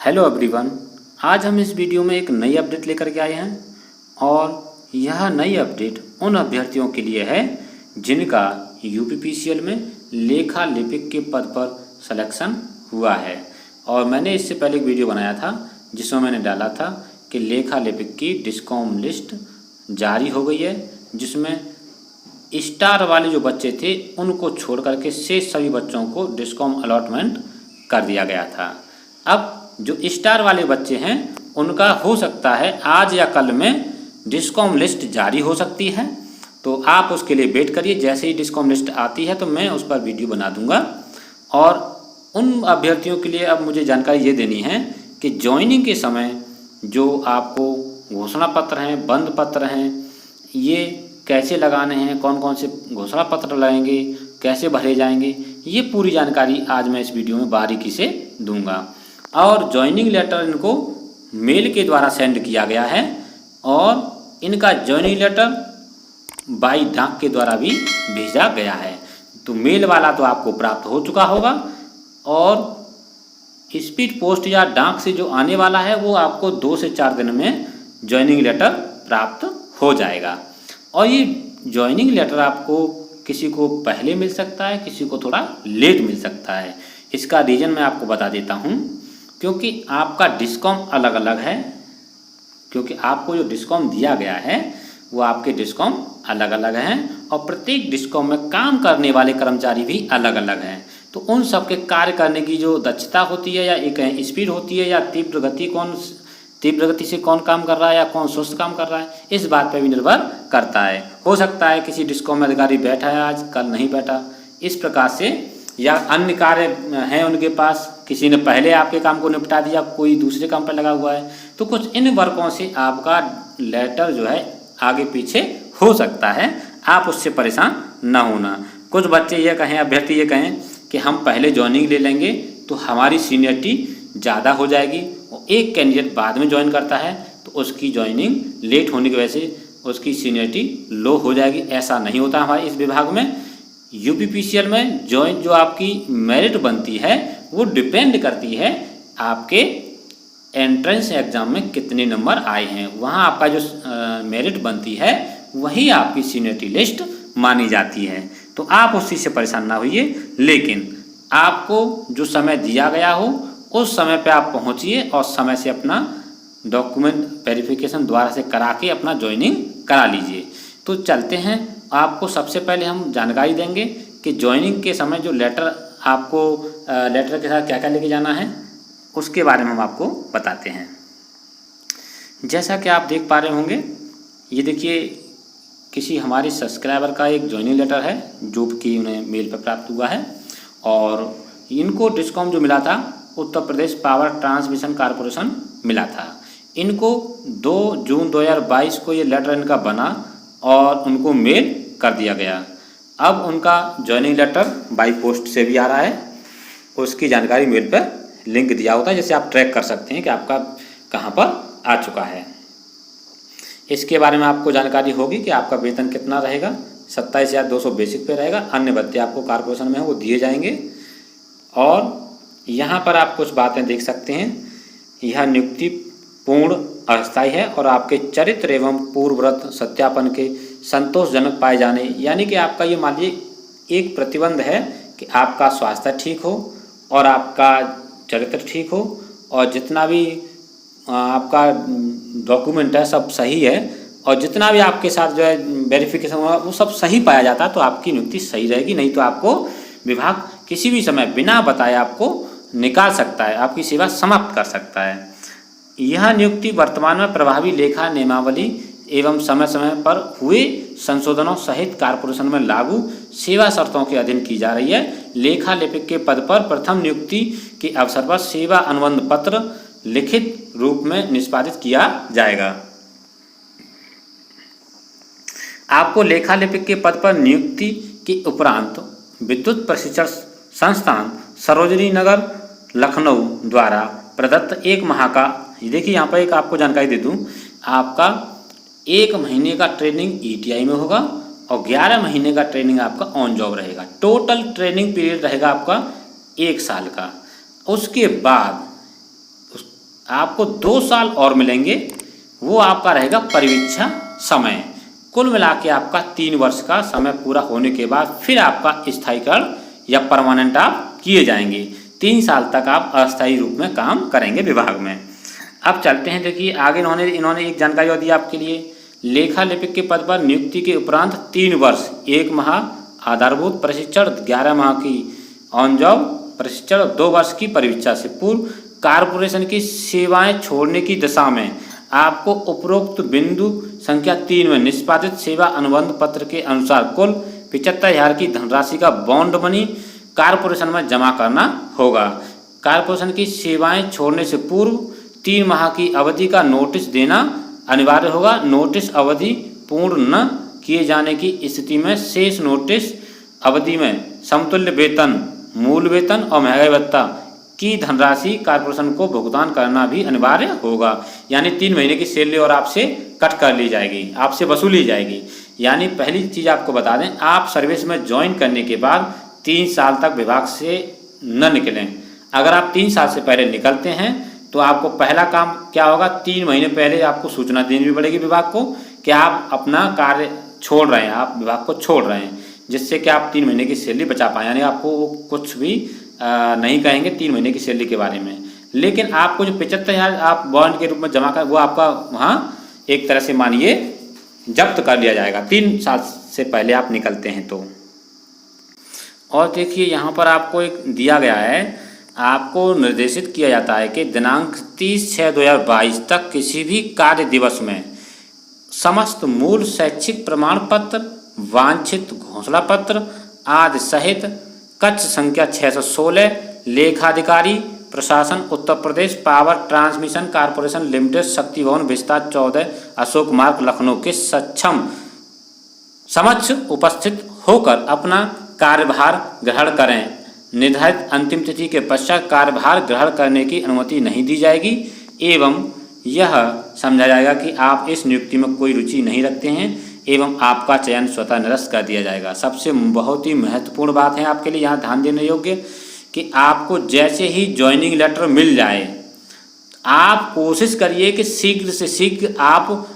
Hello everyone. आज हम इस वीडियो में एक नई अपडेट लेकर के आए हैं और यह नई अपडेट उन अभ्यर्थियों के लिए है जिनका यूपीपीसीएल में लेखा लिपिक के पद पर सिलेक्शन हुआ है। और मैंने इससे पहले एक वीडियो बनाया था जिसमें मैंने डाला था कि लेखा लिपिक की डिस्कॉम लिस्ट जारी हो गई है, जिसमें स्टार वाले जो बच्चे थे उनको छोड़ करके शेष सभी बच्चों को डिस्कॉम अलॉटमेंट कर दिया गया था। अब जो स्टार वाले बच्चे हैं उनका हो सकता है आज या कल में डिस्कॉम लिस्ट जारी हो सकती है, तो आप उसके लिए वेट करिए। जैसे ही डिस्कॉम लिस्ट आती है तो मैं उस पर वीडियो बना दूंगा। और उन अभ्यर्थियों के लिए अब मुझे जानकारी ये देनी है कि ज्वाइनिंग के समय जो आपको घोषणा पत्र हैं, बंद पत्र हैं, ये कैसे लगाने हैं, कौन कौन से घोषणा पत्र लगेंगे, कैसे भरे जाएंगे, ये पूरी जानकारी आज मैं इस वीडियो में बारीकी से दूंगा। और ज्वाइनिंग लेटर इनको मेल के द्वारा सेंड किया गया है और इनका ज्वाइनिंग लेटर बाई डाक के द्वारा भी भेजा गया है। तो मेल वाला तो आपको प्राप्त हो चुका होगा और स्पीड पोस्ट या डाक से जो आने वाला है वो आपको 2 से 4 दिन में ज्वाइनिंग लेटर प्राप्त हो जाएगा। और ये ज्वाइनिंग लेटर आपको किसी को पहले मिल सकता है, किसी को थोड़ा लेट मिल सकता है। इसका रीज़न मैं आपको बता देता हूँ, क्योंकि आपका डिस्कॉम अलग अलग है। क्योंकि आपको जो डिस्कॉम दिया गया है वो आपके डिस्कॉम अलग अलग हैं और प्रत्येक डिस्कॉम में काम करने वाले कर्मचारी भी अलग अलग हैं। तो उन सब के कार्य करने की जो दक्षता होती है या एक स्पीड होती है या तीव्र गति से कौन काम कर रहा है या कौन सुस्त काम कर रहा है, इस बात पर भी निर्भर करता है। हो सकता है किसी डिस्कॉम में अधिकारी बैठा है आज, कल नहीं बैठा, इस प्रकार से, या अन्य कार्य हैं उनके पास, किसी ने पहले आपके काम को निपटा दिया, कोई दूसरे काम पर लगा हुआ है। तो कुछ इन वर्कों से आपका लेटर जो है आगे पीछे हो सकता है, आप उससे परेशान ना होना। कुछ बच्चे ये कहें, अभ्यर्थी ये कहें कि हम पहले ज्वाइनिंग ले लेंगे तो हमारी सीनियरिटी ज़्यादा हो जाएगी और एक कैंडिडेट बाद में ज्वाइन करता है तो उसकी ज्वाइनिंग लेट होने की वजह से उसकी सीनियरिटी लो हो जाएगी। ऐसा नहीं होता हमारे इस विभाग में। यूपीपीसीएल में जो आपकी मेरिट बनती है वो डिपेंड करती है आपके एंट्रेंस एग्ज़ाम में कितने नंबर आए हैं। वहाँ आपका जो मेरिट बनती है वही आपकी सीनियरिटी लिस्ट मानी जाती है। तो आप उस चीज़ से परेशान ना होइए, लेकिन आपको जो समय दिया गया हो उस समय पे आप पहुँचिए और समय से अपना डॉक्यूमेंट वेरिफिकेशन दोबारा से करा के अपना ज्वाइनिंग करा लीजिए। तो चलते हैं, आपको सबसे पहले हम जानकारी देंगे कि ज्वाइनिंग के समय जो लेटर आपको लेटर के साथ क्या क्या लेके जाना है उसके बारे में हम आपको बताते हैं। जैसा कि आप देख पा रहे होंगे, ये देखिए किसी हमारे सब्सक्राइबर का एक ज्वाइनिंग लेटर है जो कि उन्हें मेल पर प्राप्त हुआ है। और इनको डिस्कॉम जो मिला था Uttar Pradesh power transmission corporation मिला था। इनको 2 जून 2022 को ये लेटर इनका बना और उनको मेल कर दिया गया। अब उनका ज्वाइनिंग लेटर बाई पोस्ट से भी आ रहा है, उसकी जानकारी मेल पर लिंक दिया होता है, जैसे आप ट्रैक कर सकते हैं कि आपका कहाँ पर आ चुका है। इसके बारे में आपको जानकारी होगी कि आपका वेतन कितना रहेगा। 27,200 बेसिक पे रहेगा, अन्य भत्ते आपको कॉर्पोरेशन में वो दिए जाएंगे। और यहाँ पर आप कुछ बातें देख सकते हैं। यह नियुक्ति पूर्ण अस्थायी है और आपके चरित्र एवं पूर्वव्रत सत्यापन के संतोषजनक पाए जाने, यानी कि आपका ये मान लीजिए एक प्रतिबंध है कि आपका स्वास्थ्य ठीक हो और आपका चरित्र ठीक हो और जितना भी आपका डॉक्यूमेंट है सब सही है और जितना भी आपके साथ जो है वेरिफिकेशन हुआ वो सब सही पाया जाता है तो आपकी नियुक्ति सही रहेगी। नहीं तो आपको विभाग किसी भी समय बिना बताए आपको निकाल सकता है, आपकी सेवा समाप्त कर सकता है। यह नियुक्ति वर्तमान में प्रभावी लेखा नियमावली एवं समय समय पर हुए संशोधनों सहित कॉर्पोरेशन में लागू सेवा शर्तों के अधीन की जा रही है। लेखा लिपिक के पद पर प्रथम नियुक्ति के अवसर पर सेवा अनुबंध पत्र लिखित रूप में निष्पादित किया जाएगा। आपको लेखा लिपिक के पद पर नियुक्ति के उपरांत विद्युत प्रशिक्षण संस्थान सरोजनी नगर लखनऊ द्वारा प्रदत्त 1 माह का, देखिए यहाँ पर एक आपको जानकारी दे दूँ, आपका 1 महीने का ट्रेनिंग ETI में होगा और 11 महीने का ट्रेनिंग आपका ऑन जॉब रहेगा। टोटल ट्रेनिंग पीरियड रहेगा आपका 1 साल का। उसके बाद आपको 2 साल और मिलेंगे, वो आपका रहेगा परिवीक्षा समय। कुल मिला के आपका 3 वर्ष का समय पूरा होने के बाद फिर आपका स्थायीकरण या परमानेंट आप किए जाएंगे। 3 साल तक आप अस्थायी रूप में काम करेंगे विभाग में। अब चलते हैं, देखिए आगे इन्होंने एक जानकारी और दी आपके लिए। लेखा लिपिक के पद पर नियुक्ति के उपरांत 3 वर्ष 1 माह आधारभूत प्रशिक्षण, 11 माह की ऑन जॉब प्रशिक्षण, 2 वर्ष की परिवीक्षा से पूर्व कारपोरेशन की सेवाएं छोड़ने की दशा में आपको उपरोक्त बिंदु संख्या 3 में निष्पादित सेवा अनुबंध पत्र के अनुसार कुल 75,000 की धनराशि का बॉन्ड मनी कारपोरेशन में जमा करना होगा। कारपोरेशन की सेवाएं छोड़ने से पूर्व 3 माह की अवधि का नोटिस देना अनिवार्य होगा। नोटिस अवधि पूर्ण न किए जाने की स्थिति में शेष नोटिस अवधि में समतुल्य वेतन, मूल वेतन और महंगाई भत्ता की धनराशि कारपोरेशन को भुगतान करना भी अनिवार्य होगा। यानी 3 महीने की सैलरी और आपसे कट कर ली जाएगी, आपसे वसूली जाएगी। यानी पहली चीज़ आपको बता दें, आप सर्विस में ज्वाइन करने के बाद 3 साल तक विभाग से न निकलें। अगर आप 3 साल से पहले निकलते हैं तो आपको पहला काम क्या होगा, 3 महीने पहले आपको सूचना देनी भी पड़ेगी विभाग को कि आप अपना कार्य छोड़ रहे हैं, आप विभाग को छोड़ रहे हैं, जिससे कि आप 3 महीने की सैलरी बचा पाएँ। यानी आपको वो कुछ भी नहीं कहेंगे 3 महीने की सैलरी के बारे में। लेकिन आपको जो 75,000 आप बॉन्ड के रूप में जमा कर, वो आपका वहाँ एक तरह से मानिए जब्त कर लिया जाएगा 3 साल से पहले आप निकलते हैं तो। और देखिए यहाँ पर आपको एक दिया गया है, आपको निर्देशित किया जाता है कि दिनांक 30/6/2022 तक किसी भी कार्य दिवस में समस्त मूल शैक्षिक प्रमाण पत्र, वांछित घोषणा पत्र आदि सहित कक्ष संख्या 616 लेखाधिकारी प्रशासन Uttar Pradesh power transmission corporation limited शक्ति भवन विस्तार 14 अशोक मार्ग लखनऊ के समक्ष उपस्थित होकर अपना कार्यभार ग्रहण करें। निर्धारित अंतिम तिथि के पश्चात कार्यभार ग्रहण करने की अनुमति नहीं दी जाएगी एवं यह समझा जाएगा कि आप इस नियुक्ति में कोई रुचि नहीं रखते हैं एवं आपका चयन स्वतः निरस्त कर दिया जाएगा। सबसे बहुत ही महत्वपूर्ण बात है आपके लिए यहाँ ध्यान देने योग्य कि आपको जैसे ही ज्वाइनिंग लेटर मिल जाए, आप कोशिश करिए कि शीघ्र से शीघ्र आप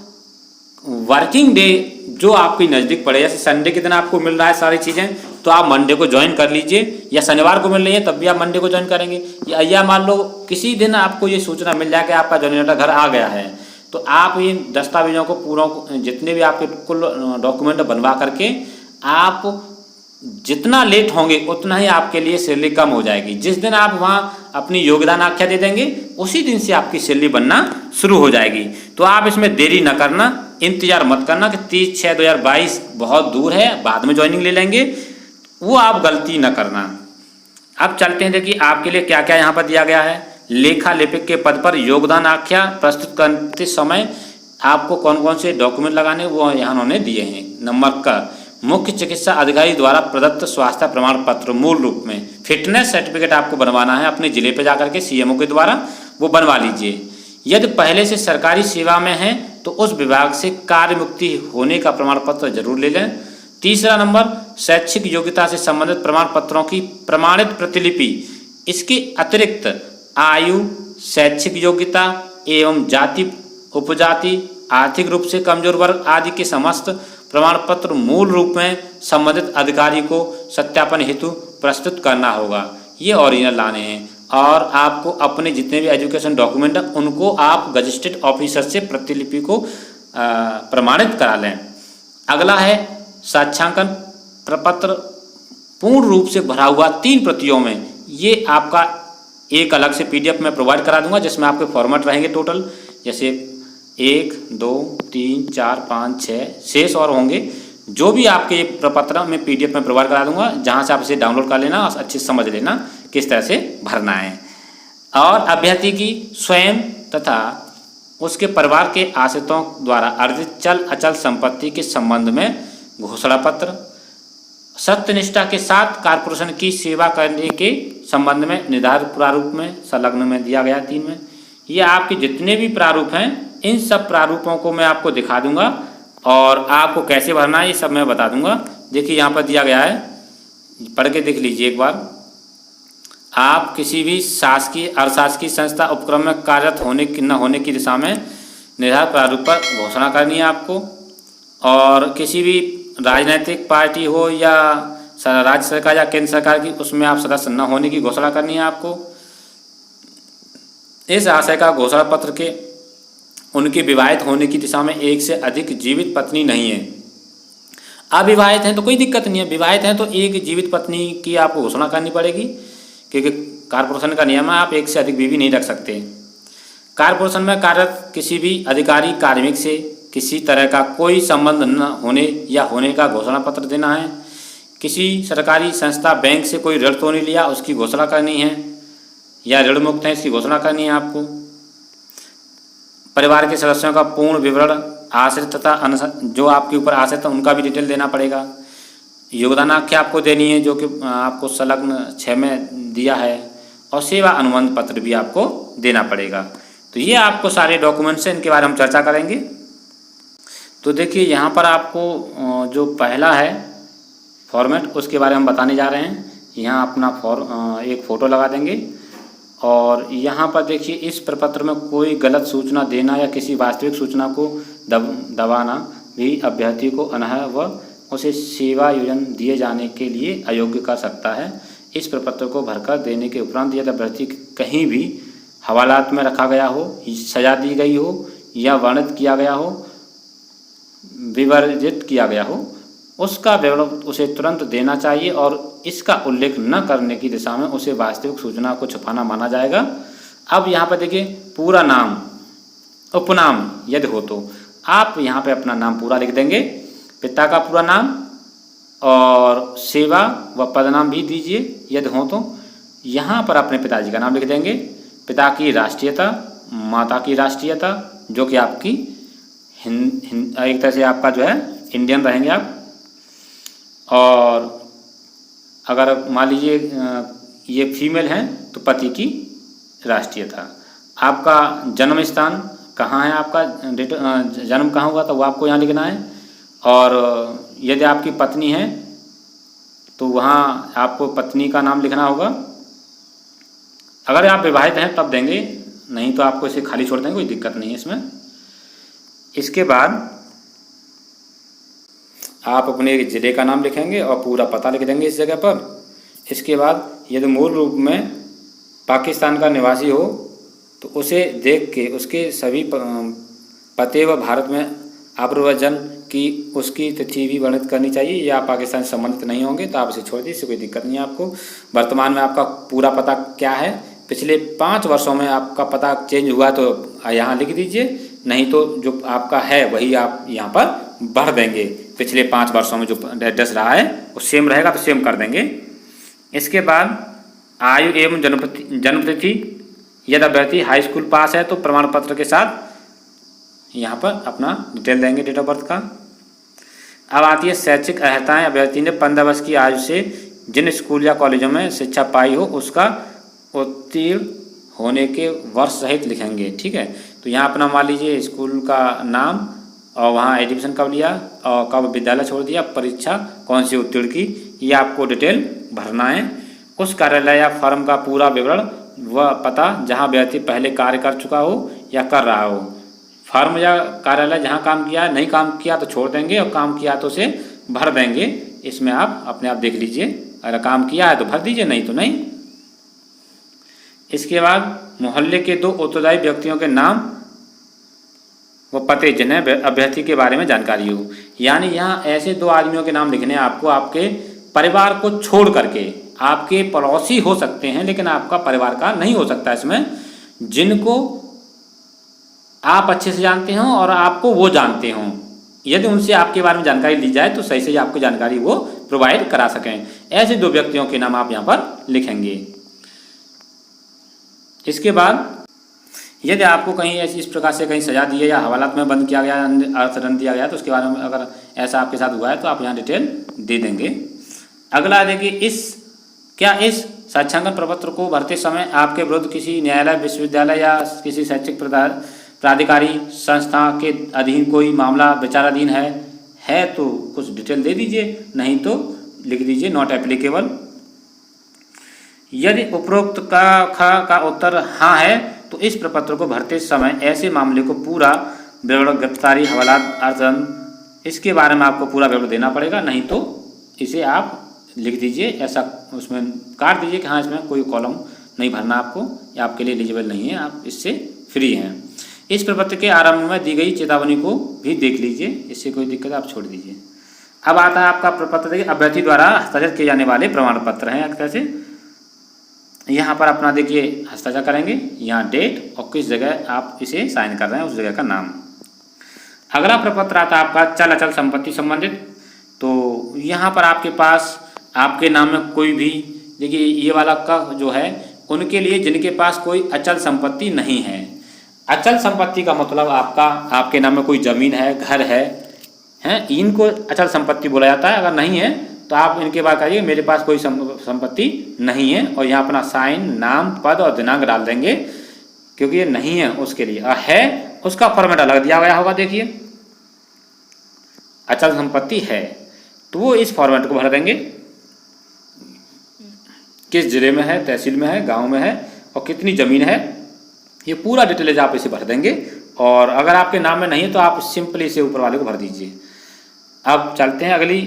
वर्किंग डे जो आपकी नज़दीक पड़े, जैसे संडे के दिन आपको मिल रहा है सारी चीज़ें, तो आप मंडे को ज्वाइन कर लीजिए, या शनिवार को मिल रही है तब भी आप मंडे को ज्वाइन करेंगे, या मान लो किसी दिन आपको ये सूचना मिल जाए कि आपका ज्वाइनिंग लेटर घर आ गया है, तो आप इन दस्तावेजों को पूरा, जितने भी आपके कुल डॉक्यूमेंट बनवा करके आप जितना लेट होंगे उतना ही आपके लिए सैलरी कम हो जाएगी। जिस दिन आप वहाँ अपनी योगदान आख्या दे देंगे उसी दिन से आपकी सैलरी बनना शुरू हो जाएगी। तो आप इसमें देरी न करना, इंतजार मत करना कि 30/6/2022 बहुत दूर है, बाद में ज्वाइनिंग ले लेंगे, वो आप गलती न करना। अब चलते हैं, देखिए आपके लिए क्या क्या यहाँ पर दिया गया है। लेखा लिपिक के पद पर योगदान आख्या प्रस्तुत करते समय आपको कौन कौन से डॉक्यूमेंट लगाने वो यहाँ उन्होंने दिए हैं। नंबर का मुख्य चिकित्सा अधिकारी द्वारा प्रदत्त स्वास्थ्य प्रमाण पत्र, मूल रूप में फिटनेस सर्टिफिकेट आपको बनवाना है अपने जिले पे जाकर के सीएमओ के द्वारा, वो बनवा लीजिए। यदि पहले से सरकारी सेवा में है तो उस विभाग से कार्य मुक्ति होने का प्रमाण पत्र जरूर ले लें। तीसरा नंबर, शैक्षिक योग्यता से संबंधित प्रमाण पत्रों की प्रमाणित प्रतिलिपि, इसके अतिरिक्त आयु, शैक्षिक योग्यता एवं जाति, उपजाति, आर्थिक रूप से कमजोर वर्ग आदि के समस्त प्रमाण पत्र मूल रूप में संबंधित अधिकारी को सत्यापन हेतु प्रस्तुत करना होगा। ये ओरिजिनल लाने हैं और आपको अपने जितने भी एजुकेशन डॉक्यूमेंट हैं उनको आप गजेस्टेड ऑफिसर से प्रतिलिपि को प्रमाणित करा लें। अगला है साक्ष्यांकन प्रपत्र पूर्ण रूप से भरा हुआ 3 प्रतियों में, ये आपका एक अलग से PDF में प्रोवाइड करा दूंगा जिसमें आपके फॉर्मेट रहेंगे टोटल, जैसे 1 2 3 4 5 6 शेष और होंगे, जो भी आपके प्रपत्र में PDF में प्रोवाइड करा दूंगा, जहां से आप इसे डाउनलोड कर लेना और अच्छे से समझ लेना किस तरह से भरना है। और अभ्यर्थी की स्वयं तथा उसके परिवार के आश्रितों द्वारा अर्जित चल अचल संपत्ति के संबंध में घोषणा पत्र, सत्यनिष्ठा के साथ कॉर्पोरेशन की सेवा करने के संबंध में निर्धारित प्रारूप में संलग्न में दिया गया 3 में। ये आपके जितने भी प्रारूप हैं इन सब प्रारूपों को मैं आपको दिखा दूंगा और आपको कैसे भरना है ये सब मैं बता दूंगा। देखिए यहाँ पर दिया गया है, पढ़ के देख लीजिए एक बार। आप किसी भी शासकीय अर्धशासकीय संस्था उपक्रम में कार्यरत होने की न होने की दिशा में निर्धारित प्रारूप पर घोषणा करनी है आपको। और किसी भी राजनीतिक पार्टी हो या राज्य सरकार या केंद्र सरकार की, उसमें आप सदस्य न होने की घोषणा करनी है आपको। इस आशय का घोषणा पत्र के उनके विवाहित होने की दिशा में एक से अधिक जीवित पत्नी नहीं है। अविवाहित हैं तो कोई दिक्कत नहीं है, विवाहित हैं तो एक जीवित पत्नी की आपको घोषणा करनी पड़ेगी, क्योंकि कारपोरेशन का नियम है, आप एक से अधिक बीवी नहीं रख सकते। कारपोरेशन में कार्यरत किसी भी अधिकारी कार्मिक से किसी तरह का कोई संबंध न होने या होने का घोषणा पत्र देना है। किसी सरकारी संस्था बैंक से कोई ऋण तो नहीं लिया, उसकी घोषणा करनी है, या ऋण मुक्त है इसकी घोषणा करनी है आपको। परिवार के सदस्यों का पूर्ण विवरण, आश्रित तथा जो आपके ऊपर आश्रित है उनका भी डिटेल देना पड़ेगा। योगदान आख्या आपको देनी है, जो कि आपको संलग्न 6 में दिया है, और सेवा अनुबंध पत्र भी आपको देना पड़ेगा। तो ये आपको सारे डॉक्यूमेंट्स हैं, इनके बारे में हम चर्चा करेंगे। तो देखिए यहाँ पर आपको जो पहला है फॉर्मेट, उसके बारे में हम बताने जा रहे हैं। यहाँ अपना एक फ़ोटो लगा देंगे, और यहाँ पर देखिए इस प्रपत्र में कोई गलत सूचना देना या किसी वास्तविक सूचना को दबाना भी अभ्यर्थी को अनर्ह व उसे सेवा योजना दिए जाने के लिए अयोग्य कर सकता है। इस प्रपत्र को भरकर देने के उपरांत यदि अभ्यर्थी कहीं भी हवालात में रखा गया हो, सजा दी गई हो या वर्णित किया गया हो, विवर्जित किया गया हो, उसका विवरण उसे तुरंत देना चाहिए, और इसका उल्लेख न करने की दिशा में उसे वास्तविक सूचना को छुपाना माना जाएगा। अब यहाँ पर देखिए पूरा नाम, उपनाम यदि हो तो आप यहाँ पे अपना नाम पूरा लिख देंगे, पिता का पूरा नाम और सेवा व पदनाम भी दीजिए यदि हो तो। यहाँ पर अपने पिताजी का नाम लिख देंगे, पिता की राष्ट्रीयता, माता की राष्ट्रीयता, जो कि आपकी एक तरह से आपका जो है इंडियन रहेंगे आप। और अगर मान लीजिए ये फीमेल हैं तो पति की राष्ट्रीयता। आपका जन्म स्थान कहाँ है, आपका डेट जन्म कहाँ हुआ, तो वो आपको यहाँ लिखना है। और यदि आपकी पत्नी है तो वहाँ आपको पत्नी का नाम लिखना होगा। अगर आप विवाहित हैं तब देंगे, नहीं तो आपको इसे खाली छोड़ देंगे, कोई दिक्कत नहीं है इसमें। इसके बाद आप अपने ज़िले का नाम लिखेंगे और पूरा पता लिख देंगे इस जगह पर। इसके बाद यदि मूल रूप में पाकिस्तान का निवासी हो तो उसे देख के उसके सभी पते व भारत में आप्रव्रजन की उसकी तिथि भी वर्णित करनी चाहिए। या आप पाकिस्तान से संबंधित नहीं होंगे तो आप इसे छोड़ दीजिए, इससे कोई दिक्कत नहीं है आपको। वर्तमान में आपका पूरा पता क्या है, पिछले 5 वर्षों में आपका पता चेंज हुआ तो यहाँ लिख दीजिए, नहीं तो जो आपका है वही आप यहाँ पर भर देंगे। पिछले 5 वर्षों में जो एड्रेस रहा है वो सेम रहेगा तो सेम कर देंगे। इसके बाद आयु एवं जन्मतिथि, यदि अभ्यर्थी हाई स्कूल पास है तो प्रमाण पत्र के साथ यहाँ पर अपना डिटेल देंगे, डेट ऑफ बर्थ का। अब आती है शैक्षिक अर्हताएँ। अभ्यर्थी ने 15 वर्ष की आयु से जिन स्कूल या कॉलेजों में शिक्षा पाई हो उसका उत्तीर्ण होने के वर्ष सहित लिखेंगे, ठीक है। तो यहाँ अपना मान लीजिए स्कूल का नाम और वहाँ एडमिशन कब लिया और कब विद्यालय छोड़ दिया, परीक्षा कौन सी उत्तीर्ण की, ये आपको डिटेल भरना है। उस कार्यालय या फर्म का पूरा विवरण व पता जहाँ अभ्यर्थी पहले कार्य कर चुका हो या कर रहा हो। फर्म या कार्यालय जहाँ काम किया है, नहीं काम किया तो छोड़ देंगे, और काम किया तो उसे भर देंगे। इसमें आप अपने आप देख लीजिए, अगर काम किया है तो भर दीजिए, नहीं तो नहीं। इसके बाद मोहल्ले के 2 उत्तरदायी व्यक्तियों के नाम व पते जिन्हें अभ्यर्थी के बारे में जानकारी हो। यानी यहाँ ऐसे 2 आदमियों के नाम लिखने हैं आपको, आपके परिवार को छोड़ करके। आपके पड़ोसी हो सकते हैं लेकिन आपका परिवार का नहीं हो सकता इसमें, जिनको आप अच्छे से जानते हो और आपको वो जानते हों। यदि उनसे आपके बारे में जानकारी ली जाए तो सही से आपको जानकारी वो प्रोवाइड करा सकें। ऐसे 2 व्यक्तियों के नाम आप यहाँ पर लिखेंगे। इसके बाद यदि आपको कहीं ऐसी इस प्रकार से कहीं सजा दी है या हवालात में बंद किया गया, अर्थदंड दिया गया, तो उसके बारे में अगर ऐसा आपके साथ हुआ है तो आप यहाँ डिटेल दे देंगे। अगला देखिए, क्या इस साक्ष्यांकन प्रपत्र को भरते समय आपके विरुद्ध किसी न्यायालय, विश्वविद्यालय या किसी शैक्षिक प्राधिकारी संस्था के अधीन कोई मामला विचाराधीन है तो कुछ डिटेल दे दीजिए, नहीं तो लिख दीजिए नॉट एप्लीकेबल। यदि उपरोक्त का उत्तर हाँ है तो इस प्रपत्र को भरते समय ऐसे मामले को पूरा विवरण, गिरफ्तारी, हवालात, अर्जन, इसके बारे में आपको पूरा विवरण देना पड़ेगा। नहीं तो इसे आप लिख दीजिए, ऐसा उसमें काट दीजिए कि हाँ इसमें कोई कॉलम नहीं भरना आपको, या आपके लिए एलिजिबल नहीं है, आप इससे फ्री हैं। इस प्रपत्र के आरंभ में दी गई चेतावनी को भी देख लीजिए, इससे कोई दिक्कत आप छोड़ दीजिए। अब आता है आपका प्रपत्र, देखिए अभ्यर्थी द्वारा हस्ताक्षर किए जाने वाले प्रमाण पत्र हैं। कैसे, यहाँ पर अपना देखिए हस्ताक्षर करेंगे, यहाँ डेट और किस जगह आप इसे साइन कर रहे हैं उस जगह का नाम। अगला प्रपत्र आता है आपका चल अचल संपत्ति संबंधित। तो यहाँ पर आपके पास आपके नाम में कोई भी, देखिए ये वाला का जो है उनके लिए जिनके पास कोई अचल संपत्ति नहीं है। अचल संपत्ति का मतलब आपके नाम में कोई ज़मीन है, घर है, इनको अचल संपत्ति बोला जाता है। अगर नहीं है तो आप इनके बात करिए मेरे पास कोई संपत्ति नहीं है, और यहाँ अपना साइन, नाम, पद और दिनांक डाल देंगे, क्योंकि ये नहीं है उसके लिए। है उसका फॉर्मेट अलग दिया गया होगा, देखिए अचल संपत्ति है तो वो इस फॉर्मेट को भर देंगे, किस जिले में है, तहसील में है, गांव में है और कितनी ज़मीन है, ये पूरा डिटेल्स आप इसे भर देंगे। और अगर आपके नाम में नहीं है तो आप सिंपली इसे ऊपर वाले को भर दीजिए। अब चलते हैं अगली,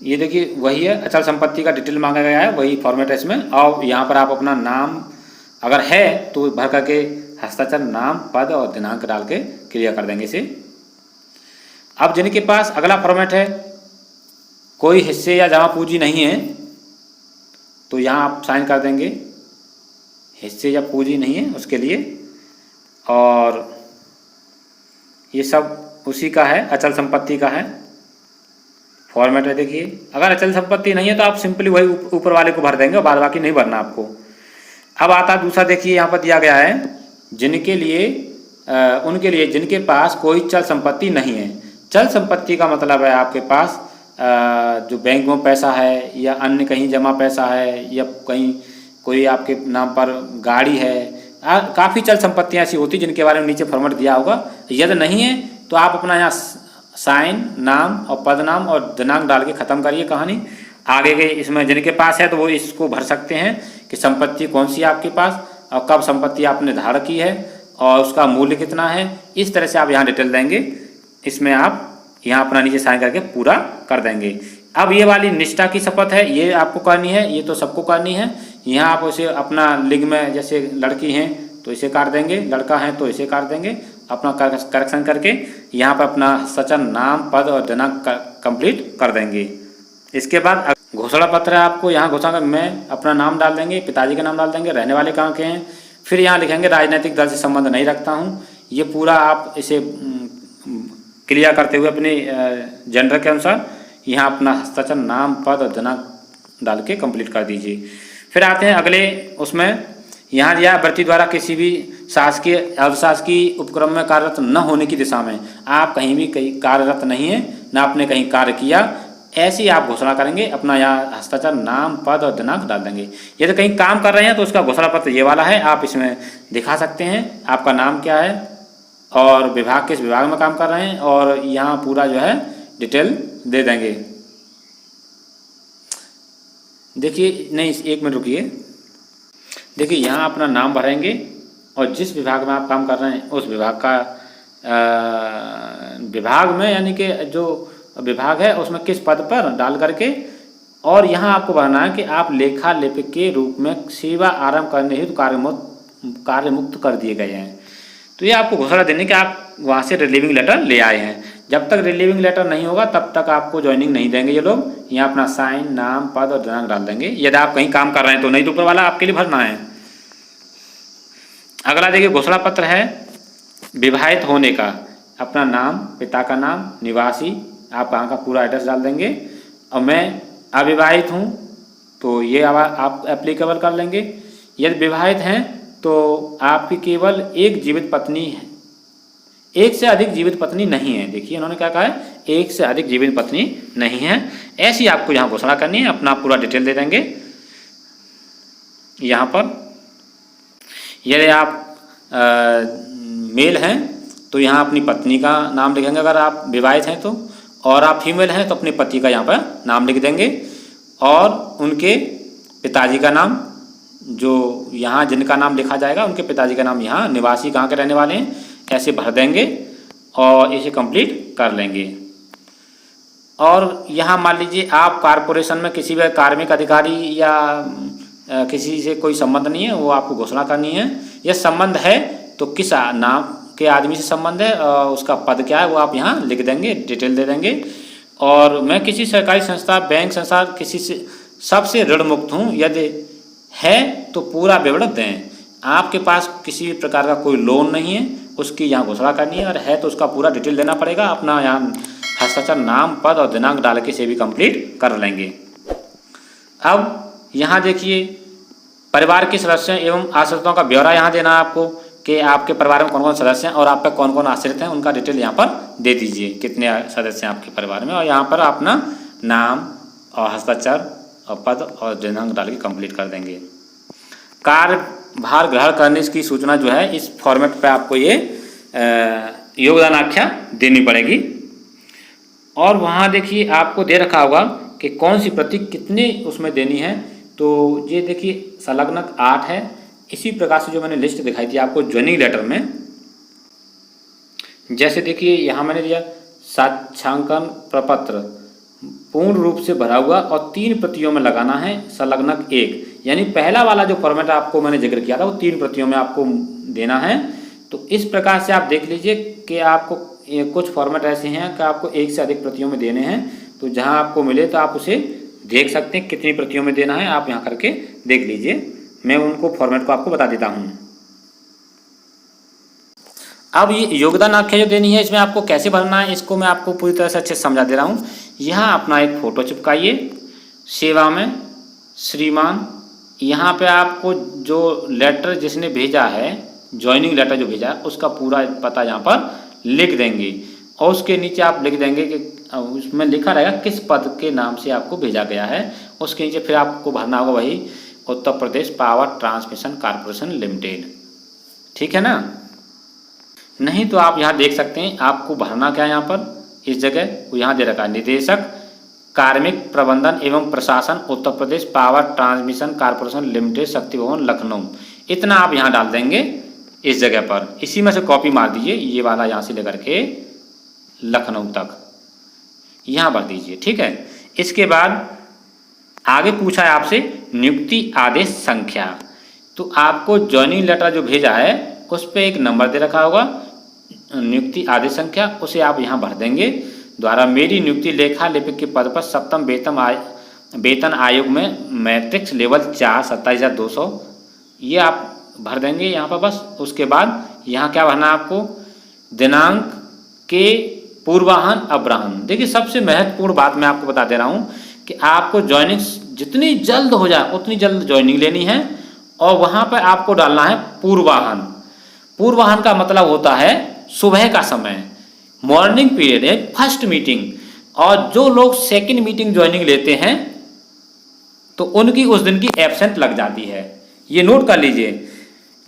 ये देखिए वही है, अचल संपत्ति का डिटेल मांगा गया है, वही फॉर्मेट है इसमें। और यहाँ पर आप अपना नाम अगर है तो भर करके हस्ताक्षर, नाम, पद और दिनांक डाल के क्लियर कर देंगे इसे। अब जिनके पास अगला फॉर्मेट है, कोई हिस्से या जमा पूंजी नहीं है, तो यहाँ आप साइन कर देंगे, हिस्से या पूंजी नहीं है उसके लिए। और ये सब उसी का है, अचल संपत्ति का है फॉर्मेट है। देखिए अगर अचल संपत्ति नहीं है तो आप सिंपली वही ऊपर वाले को भर देंगे और बाद बाकी नहीं भरना आपको। अब आता दूसरा, देखिए यहाँ पर दिया गया है जिनके लिए उनके लिए जिनके पास कोई चल संपत्ति नहीं है। चल संपत्ति का मतलब है आपके पास जो बैंक में पैसा है या अन्य कहीं जमा पैसा है या कहीं कोई आपके नाम पर गाड़ी है। काफ़ी चल संपत्तियाँ ऐसी होती जिनके बारे में नीचे फॉर्मेट दिया होगा। यदि नहीं है तो आप अपना यहाँ साइन, नाम और पदनाम और दिनांक डाल के ख़त्म करिए कहानी। आगे के इसमें जिनके पास है तो वो इसको भर सकते हैं कि संपत्ति कौन सी है आपके पास और कब संपत्ति आपने धारण की है और उसका मूल्य कितना है। इस तरह से आप यहाँ डिटेल देंगे, इसमें आप यहाँ अपना नीचे साइन करके पूरा कर देंगे। अब ये वाली निष्ठा की शपथ है, ये आपको करनी है, ये तो सबको करनी है। यहाँ आप उसे अपना लिंग में, जैसे लड़की हैं तो इसे काट देंगे, लड़का है तो इसे काट देंगे, अपना करेक्शन करके यहाँ पर अपना सचन, नाम, पद और दिनांक कंप्लीट कर देंगे। इसके बाद घोषणा पत्र है आपको, यहाँ घोषणा में अपना नाम डाल देंगे, पिताजी का नाम डाल देंगे, रहने वाले कहाँ के हैं, फिर यहाँ लिखेंगे राजनीतिक दल से संबंध नहीं रखता हूँ। ये पूरा आप इसे क्लियर करते हुए अपने जेंडर के अनुसार यहाँ अपना हस्ताक्षर, नाम, पद और दिनांक डाल के कंप्लीट कर दीजिए। फिर आते हैं अगले उसमें, यहाँ दिया अभ्यर्थी द्वारा किसी भी शासकीय, अर्धशासकीय उपक्रम में कार्यरत न होने की दिशा में। आप कहीं भी कार्यरत नहीं है, ना आपने कहीं कार्य किया, ऐसी आप घोषणा करेंगे। अपना यहाँ हस्ताक्षर, नाम, पद और दिनांक डाल देंगे। यदि कहीं काम कर रहे हैं तो उसका घोषणा पत्र ये वाला है, आप इसमें दिखा सकते हैं आपका नाम क्या है और विभाग किस विभाग में काम कर रहे हैं, और यहाँ पूरा जो है डिटेल दे देंगे। देखिए नहीं, एक मिनट रुकिए, देखिए यहाँ अपना नाम भरेंगे और जिस विभाग में आप काम कर रहे हैं उस विभाग का विभाग में, यानी कि जो विभाग है उसमें किस पद पर डाल करके, और यहाँ आपको भरना है कि आप लेखा लेपिक के रूप में सेवा आरंभ करने हेतु कार्यमुक्त कर दिए गए हैं। तो ये आपको घोषणा देने कि आप वहाँ से रिलीविंग लेटर ले आए हैं। जब तक रिलीविंग लेटर नहीं होगा तब तक आपको ज्वाइनिंग नहीं देंगे ये लोग। यहाँ अपना साइन, नाम, पद और दिनांक डाल देंगे यदि आप कहीं काम कर रहे हैं तो, नहीं तो ऊपर वाला आपके लिए भरना है। अगला देखिए घोषणा पत्र है विवाहित होने का। अपना नाम, पिता का नाम, निवासी, आप कहाँ का पूरा एड्रेस डाल देंगे। और मैं अविवाहित हूँ तो ये आप एप्लीकेबल कर लेंगे। यदि विवाहित हैं तो आपकी केवल एक जीवित पत्नी है, एक से अधिक जीवित पत्नी नहीं है। देखिए इन्होंने क्या कहा है, एक से अधिक जीवित पत्नी नहीं है। ऐसी आपको यहाँ घोषणा करनी है, अपना पूरा डिटेल दे देंगे यहाँ पर। यदि आप मेल हैं तो यहाँ अपनी पत्नी का नाम लिखेंगे अगर आप विवाहित हैं तो, और आप फीमेल हैं तो अपने पति का यहाँ पर नाम लिख देंगे। और उनके पिताजी का नाम, जो यहाँ जिनका नाम लिखा जाएगा उनके पिताजी का नाम, यहाँ निवासी कहाँ के रहने वाले हैं, ऐसे भर देंगे और इसे कंप्लीट कर लेंगे। और यहाँ मान लीजिए आप कॉरपोरेशन में किसी भी कार्मिक अधिकारी या किसी से कोई संबंध नहीं है, वो आपको घोषणा करनी है। यह संबंध है तो किस नाम के आदमी से संबंध है और उसका पद क्या है वो आप यहाँ लिख देंगे, डिटेल दे देंगे। और मैं किसी सरकारी संस्था, बैंक संस्था, किसी से सबसे ऋण मुक्त हूँ, यदि है तो पूरा विवरण दें। आपके पास किसी भी प्रकार का कोई लोन नहीं है, उसकी यहाँ घोषणा करनी है, और है तो उसका पूरा डिटेल देना पड़ेगा। अपना यहाँ हस्ताक्षर, नाम, पद और दिनांक डाल के से भी कंप्लीट कर लेंगे। अब यहाँ देखिए परिवार के सदस्यों एवं आश्रितों का ब्यौरा यहाँ देना है आपको कि आपके परिवार में कौन कौन सदस्य हैं और आप पे कौन कौन आश्रित हैं, उनका डिटेल यहाँ पर दे दीजिए, कितने सदस्य हैं आपके परिवार में। और यहाँ पर अपना नाम और हस्ताक्षर और पद और दिनांक डाल के कंप्लीट कर देंगे। कार्यभार ग्रहण करने की सूचना जो है इस फॉर्मेट पे आपको ये योगदान आख्या देनी पड़ेगी। और वहाँ देखिए आपको दे रखा होगा कि कौन सी प्रति कितने उसमें देनी है। तो ये देखिए संलग्नक 8 है। इसी प्रकार से जो मैंने लिस्ट दिखाई थी आपको ज्वाइनिंग लेटर में, जैसे देखिए यहाँ मैंने दिया साक्ष्यांकन प्रपत्र पूर्ण रूप से भरा हुआ और 3 प्रतियों में लगाना है, संलग्नक 1। यानी पहला वाला जो फॉर्मेट आपको मैंने जिक्र किया था वो 3 प्रतियों में आपको देना है। तो इस प्रकार से आप देख लीजिए कि आपको कुछ फॉर्मेट ऐसे हैं कि आपको 1 से अधिक प्रतियों में देने हैं। तो जहां आपको मिले तो आप उसे देख सकते हैं कितनी प्रतियों में देना है, आप यहाँ करके देख लीजिए। मैं उनको फॉर्मेट को आपको बता देता हूँ। अब ये योगदान आख्या जो देनी है इसमें आपको कैसे भरना है इसको मैं आपको पूरी तरह से अच्छे से समझा दे रहा हूँ। यहाँ अपना एक फ़ोटो चिपकाइए, सेवा में श्रीमान। यहाँ पे आपको जो लेटर जिसने भेजा है, ज्वाइनिंग लेटर जो भेजा है, उसका पूरा पता यहाँ पर लिख देंगे। और उसके नीचे आप लिख देंगे कि उसमें लिखा रहेगा किस पद के नाम से आपको भेजा गया है। उसके नीचे फिर आपको भरना होगा वही Uttar Pradesh power transmission corporation limited. ठीक है ना। नहीं तो आप यहाँ देख सकते हैं आपको भरना क्या है। यहाँ पर इस जगह वो यहाँ दे रखा है निदेशक कार्मिक प्रबंधन एवं प्रशासन Uttar Pradesh power transmission corporation limited, शक्ति भवन लखनऊ। इतना आप यहाँ डाल देंगे इस जगह पर। इसी में से कॉपी मार दीजिए, ये वाला यहाँ से लेकर के लखनऊ तक यहाँ भर दीजिए। ठीक है। इसके बाद आगे पूछा है आपसे नियुक्ति आदेश संख्या। तो आपको ज्वाइनिंग लेटर जो भेजा है उस पर एक नंबर दे रखा होगा नियुक्ति आदेश संख्या, उसे आप यहाँ भर देंगे। द्वारा मेरी नियुक्ति लेखा लिपिक के पद पर सप्तम वेतन आयोग में मैट्रिक्स लेवल 4 27,200 ये आप भर देंगे यहाँ पर बस। उसके बाद यहाँ क्या भरना है आपको, दिनांक के पूर्वाहन अपराहन। देखिए सबसे महत्वपूर्ण बात मैं आपको बता दे रहा हूँ कि आपको ज्वाइनिंग जितनी जल्द हो जाए उतनी जल्द ज्वाइनिंग लेनी है। और वहाँ पर आपको डालना है पूर्वाहन। पूर्वाहन का मतलब होता है सुबह का समय, मॉर्निंग पीरियड है, फर्स्ट मीटिंग। और जो लोग सेकंड मीटिंग ज्वाइनिंग लेते हैं तो उनकी उस दिन की एब्सेंट लग जाती है। ये नोट कर लीजिए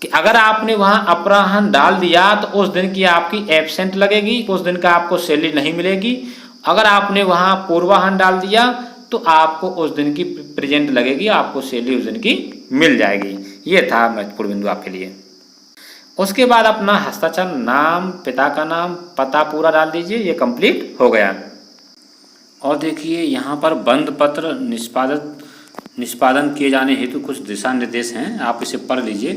कि अगर आपने वहाँ अपराहन डाल दिया तो उस दिन की आपकी एब्सेंट लगेगी, उस दिन का आपको सैलरी नहीं मिलेगी। अगर आपने वहाँ पूर्वाहन डाल दिया तो आपको उस दिन की प्रेजेंट लगेगी, आपको सैलरी उस दिन की मिल जाएगी। ये था महत्वपूर्ण बिंदु आपके लिए। उसके बाद अपना हस्ताक्षर, नाम, पिता का नाम, पता पूरा डाल दीजिए। ये कंप्लीट हो गया। और देखिए यहाँ पर बंद पत्र निष्पादन किए जाने हेतु कुछ दिशा निर्देश हैं, आप इसे पढ़ लीजिए।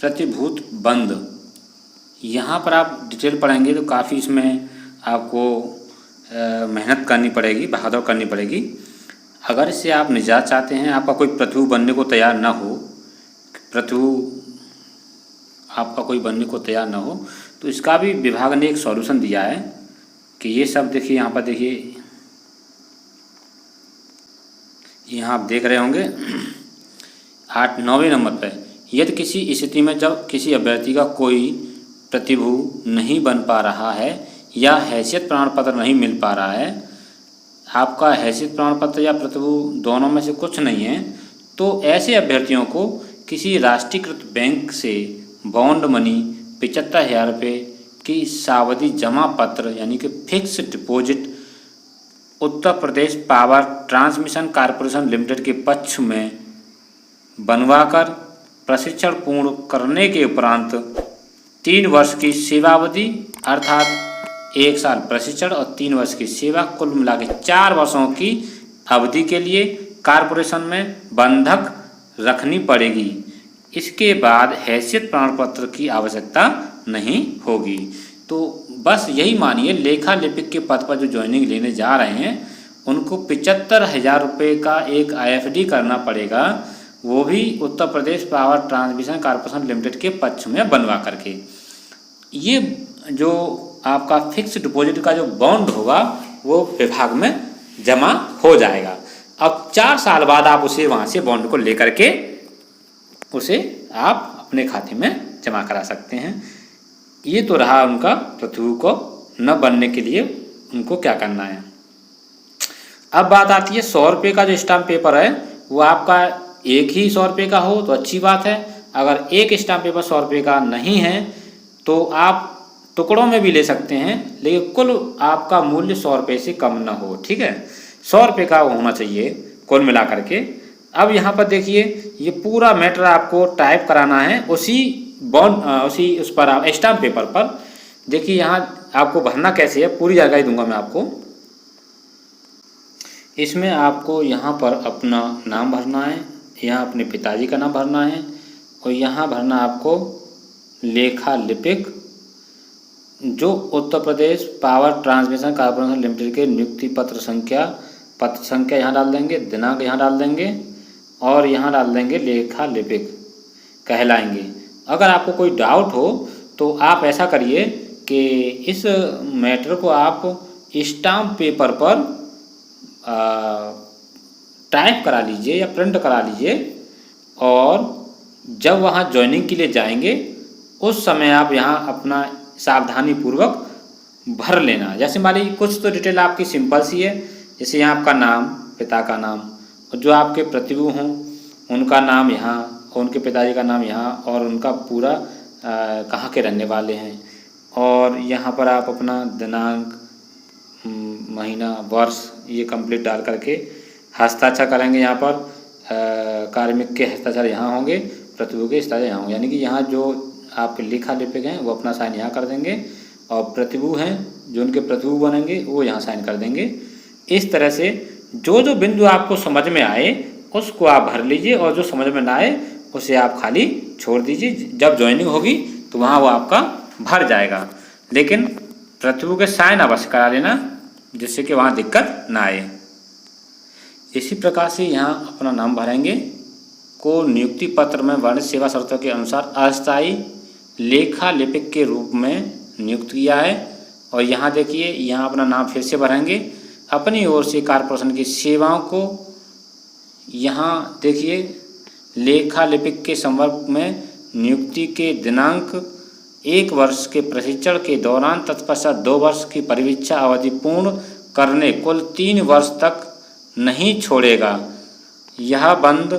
प्रतिभूत बंद, यहाँ पर आप डिटेल पढ़ेंगे तो काफ़ी इसमें आपको मेहनत करनी पड़ेगी, बहादुर करनी पड़ेगी। अगर इससे आप निजात चाहते हैं, आपका कोई प्रतिभू बनने को तैयार ना हो, आपका कोई बनने को तैयार ना हो, तो इसका भी विभाग ने एक सॉल्यूशन दिया है कि ये सब देखिए यहाँ पर देखिए, यहाँ आप देख रहे होंगे 9वें नंबर पर, यदि किसी स्थिति में जब किसी अभ्यर्थी का कोई प्रतिभू नहीं बन पा रहा है या हैसियत प्रमाण पत्र नहीं मिल पा रहा है, आपका हैसियत प्रमाण पत्र या प्रतिभू दोनों में से कुछ नहीं है, तो ऐसे अभ्यर्थियों को किसी राष्ट्रीयकृत बैंक से बॉन्ड मनी 75,000 रुपये की सावधि जमा पत्र यानी कि fix deposit Uttar Pradesh power transmission corporation limited के पक्ष में बनवाकर प्रशिक्षण पूर्ण करने के उपरांत 3 वर्ष की सेवावधि अर्थात 1 साल प्रशिक्षण और 3 वर्ष की सेवा, कुल मिला के 4 वर्षों की अवधि के लिए कॉर्पोरेशन में बंधक रखनी पड़ेगी। इसके बाद हैसियत प्रमाण पत्र की आवश्यकता नहीं होगी। तो बस यही मानिए, लेखा लिपिक के पद पर जो ज्वाइनिंग लेने जा रहे हैं उनको 75,000 रुपये का एक IFD करना पड़ेगा, वो भी Uttar Pradesh power transmission corporation limited के पक्ष में बनवा करके। ये जो आपका फिक्स डिपॉजिट का जो बॉन्ड होगा वो विभाग में जमा हो जाएगा। अब 4 साल बाद आप उसे वहाँ से बॉन्ड को लेकर के उसे आप अपने खाते में जमा करा सकते हैं। ये तो रहा उनका प्रतिभू को न बनने के लिए उनको क्या करना है। अब बात आती है 100 रुपये का जो स्टाम्प पेपर है वो आपका एक ही 100 रुपये का हो तो अच्छी बात है। अगर एक स्टाम्प पेपर 100 रुपये का नहीं है तो आप टुकड़ों में भी ले सकते हैं, लेकिन कुल आपका मूल्य 100 रुपये से कम न हो। ठीक है, 100 रुपये का होना चाहिए कुल मिला करके। अब यहाँ पर देखिए, ये पूरा मैटर आपको टाइप कराना है उसी बॉन्ड उस पर आप स्टाम्प पेपर पर। देखिए यहाँ आपको भरना कैसे है, पूरी जानकारी दूंगा मैं आपको। इसमें आपको यहाँ पर अपना नाम भरना है, यहाँ अपने पिताजी का नाम भरना है और यहाँ भरना आपको लेखा लिपिक जो Uttar Pradesh power transmission corporation limited के नियुक्ति पत्र संख्या यहाँ डाल देंगे, दिनांक यहाँ डाल देंगे और यहाँ डाल देंगे लेखा लिपिक कहलाएंगे। अगर आपको कोई डाउट हो तो आप ऐसा करिए कि इस मैटर को आप स्टाम्प पेपर पर टाइप करा लीजिए या प्रिंट करा लीजिए और जब वहाँ ज्वाइनिंग के लिए जाएंगे उस समय आप यहाँ अपना सावधानी पूर्वक भर लेना। जैसे मान लीजिए कुछ तो डिटेल आपकी सिंपल सी है, जैसे यहाँ आपका नाम, पिता का नाम और जो आपके प्रतिभू हों उनका नाम यहाँ और उनके पिताजी का नाम यहाँ और उनका पूरा कहाँ के रहने वाले हैं और यहाँ पर आप अपना दिनांक, महीना, वर्ष ये कंप्लीट डाल करके हस्ताक्षर करेंगे। यहाँ पर कार्मिक के हस्ताक्षर यहाँ होंगे, प्रतिभू के हस्ताक्षर यहाँ होंगे, यानी कि यहाँ जो आपके लेखा लिपिक हैं वो अपना साइन यहाँ कर देंगे और प्रतिभू हैं जो उनके प्रतिभू बनेंगे वो यहाँ साइन कर देंगे। इस तरह से जो जो बिंदु आपको समझ में आए उसको आप भर लीजिए और जो समझ में ना आए उसे आप खाली छोड़ दीजिए। जब ज्वाइनिंग होगी तो वहाँ वो आपका भर जाएगा, लेकिन प्रतिभू के साइन अवश्य करा लेना जिससे कि वहाँ दिक्कत ना आए। इसी प्रकार से यहाँ अपना नाम भरेंगे को नियुक्ति पत्र में वर्णित सेवा शर्तों के अनुसार अस्थायी लेखा लिपिक के रूप में नियुक्त किया है। और यहाँ देखिए, यहाँ अपना नाम फिर से भरेंगे। अपनी ओर से कॉर्पोरेशन की सेवाओं को यहाँ देखिए लेखा लिपिक के संवर्ग में नियुक्ति के दिनांक 1 वर्ष के प्रशिक्षण के दौरान तत्पश्चात 2 वर्ष की परिवीक्षा अवधि पूर्ण करने कुल 3 वर्ष तक नहीं छोड़ेगा। यह बंद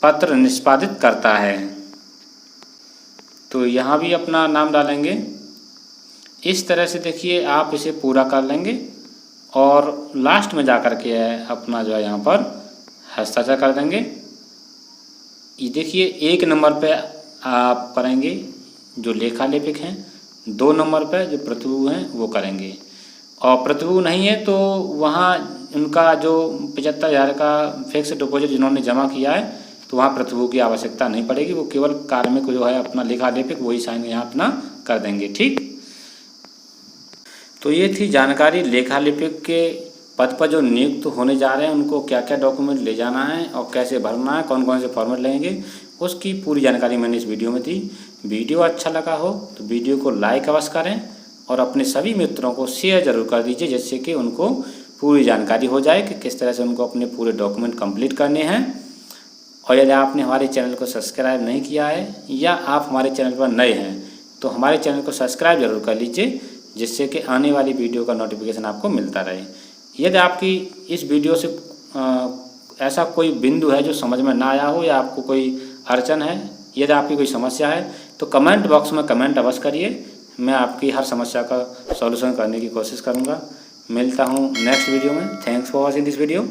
पत्र निष्पादित करता है। तो यहाँ भी अपना नाम डालेंगे। इस तरह से देखिए आप इसे पूरा कर लेंगे और लास्ट में जा कर के अपना जो है यहाँ पर हस्ताक्षर कर देंगे। ये देखिए 1 नंबर पे आप करेंगे जो लेखा लिपिक हैं, 2 नंबर पे जो प्रतिभू हैं वो करेंगे और प्रतिभू नहीं है तो वहाँ उनका जो 75,000 का फिक्स डिपॉजिट जिन्होंने जमा किया है तो वहाँ प्रतिभू की आवश्यकता नहीं पड़ेगी। वो केवल कार्मिक जो है अपना लेखा लिपिक वही साइन यहाँ अपना कर देंगे। ठीक, तो ये थी जानकारी लेखा लिपिक के पद पर जो नियुक्त होने जा रहे हैं उनको क्या क्या डॉक्यूमेंट ले जाना है और कैसे भरना है, कौन कौन से फॉर्मेट लगेंगे, उसकी पूरी जानकारी मैंने इस वीडियो में दी। वीडियो अच्छा लगा हो तो वीडियो को लाइक अवश्य करें और अपने सभी मित्रों को शेयर ज़रूर कर दीजिए जिससे कि उनको पूरी जानकारी हो जाए कि किस तरह से उनको अपने पूरे डॉक्यूमेंट कंप्लीट करने हैं। और यदि आपने हमारे चैनल को सब्सक्राइब नहीं किया है या आप हमारे चैनल पर नए हैं तो हमारे चैनल को सब्सक्राइब ज़रूर कर लीजिए जिससे कि आने वाली वीडियो का नोटिफिकेशन आपको मिलता रहे। यदि आपकी इस वीडियो से ऐसा कोई बिंदु है जो समझ में ना आया हो या आपको कोई अड़चन है, यदि आपकी कोई समस्या है तो कमेंट बॉक्स में कमेंट अवश्य करिए। मैं आपकी हर समस्या का सॉल्यूशन करने की कोशिश करूँगा। मिलता हूँ नेक्स्ट वीडियो में। Thanks for watching this video.